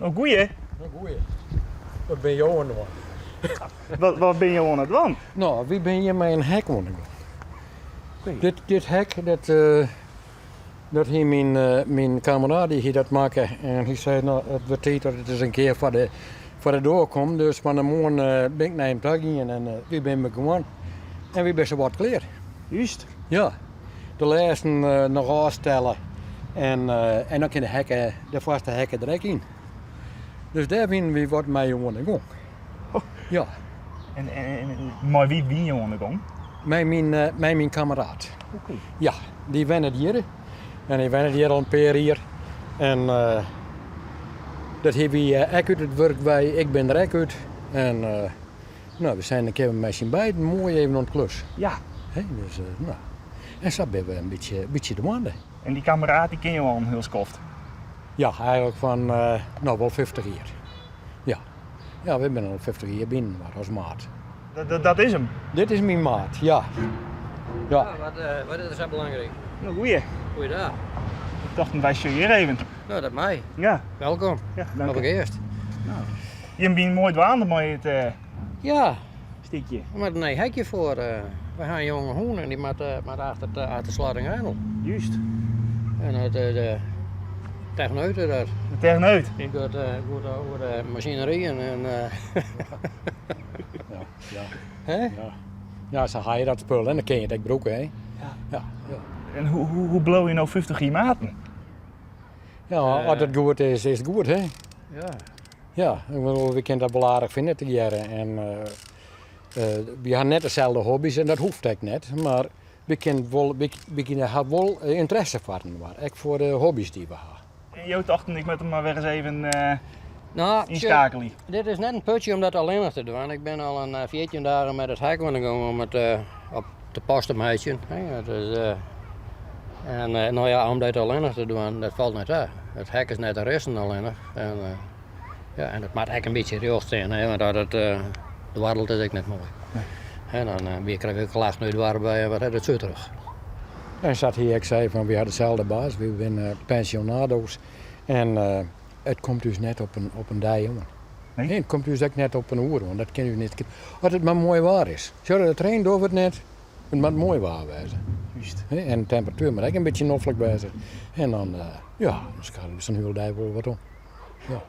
Oh, goeie. Een goeie. Wat ben je aan het doen? Wat ben je aan het doen? Nou, wie ben je met een hek aan het doen? Oké. Dit hek, dat hier mijn kameraad die hier dat maken. En hij zei, nou, het wordt tijd dat het eens een keer voor de door komt. Dus van de morgen ben ik naar hem toe gegaan en wie ben ik gewoon. En wie ben ze wat kleer. Juist. Ja, de laatste nog aanstellen en dan kunnen de hekken, de vaste hekken direct in. Dus daar vinden we wat mee aan de gang. Oh. Ja, Maar wie ben je aan de gang? met mijn kameraad. Oké. Ja, die wennen hier. En die wennen hier al een paar jaar. En dat hebben we ook uit het werk bij, ik ben er ook uit. En nou, we zijn een keer met z'n beiden mooi even aan het klus. Ja. Hè, dus, nou. En zo ben we een beetje de maanden. En die kameraad die ken je al een heel skoft. Ja, eigenlijk van nou wel 50 jaar. Ja. Ja, we zijn al 50 jaar binnen, maar als maat. Dat is hem. Dit is mijn maat, ja. Ja. Wat is zo belangrijk? Nou, goeie. Goeiedag. Ik dacht, wij hier even. Nou, dat mij. Ja. Welkom. Ja, dank Nog je. eerst. Nou. Je bent mooi dwaande met het Ja, stiekje. maar een hekje voor. We gaan jonge hoenen die met achter de sluiting aan. Juist. En de techneuten daar. De techneut. Die gaat goed over de machinerie en Ja, ja, hè? ja. Ja, zo ga je dat spul en dan ken je het ook broeken, hè. Ja. Ja, ja. En hoe blow je nou 50 jaar maten? Ja, als het goed is, is het goed, hè. Ja. Ja, ik bedoel, we kunnen dat belangrijk vinden te jaren. En we hebben net dezelfde hobby's en dat hoeft echt niet. Maar we kunnen wel interesse voor, maar ook voor de hobby's die we hebben. En Jo dacht ik met hem maar weer eens even Nou, inschakelen. dit is net een putje om dat alleen nog te doen. Ik ben al een 14 dagen met het hek aan de gang om het op te posten meisje. En nou ja, om dat alleen nog te doen, dat valt niet uit. Het hek is net de resten alleen nog. En, ja, en het maakt echt een beetje recht zijn, hè, want dat het dwarrelt is ook net mooi. Nee. En dan weer krijg ik gelacht nu dwar bij wat het zo terug. En zat hier, ik zei van we hadden dezelfde baas, we zijn pensionado's. En het komt dus net op een dag, jongen. Nee? Nee, het komt dus ook net op een uur, want dat ken u niet. Als het maar mooi waar is. Zo dat het regent over het net, het moet mooi waar wezen. Juist. En de temperatuur moet ook een beetje noffelijk wezen. En dan, ja, dan kan er dus een heel dag wel wat om. Ja.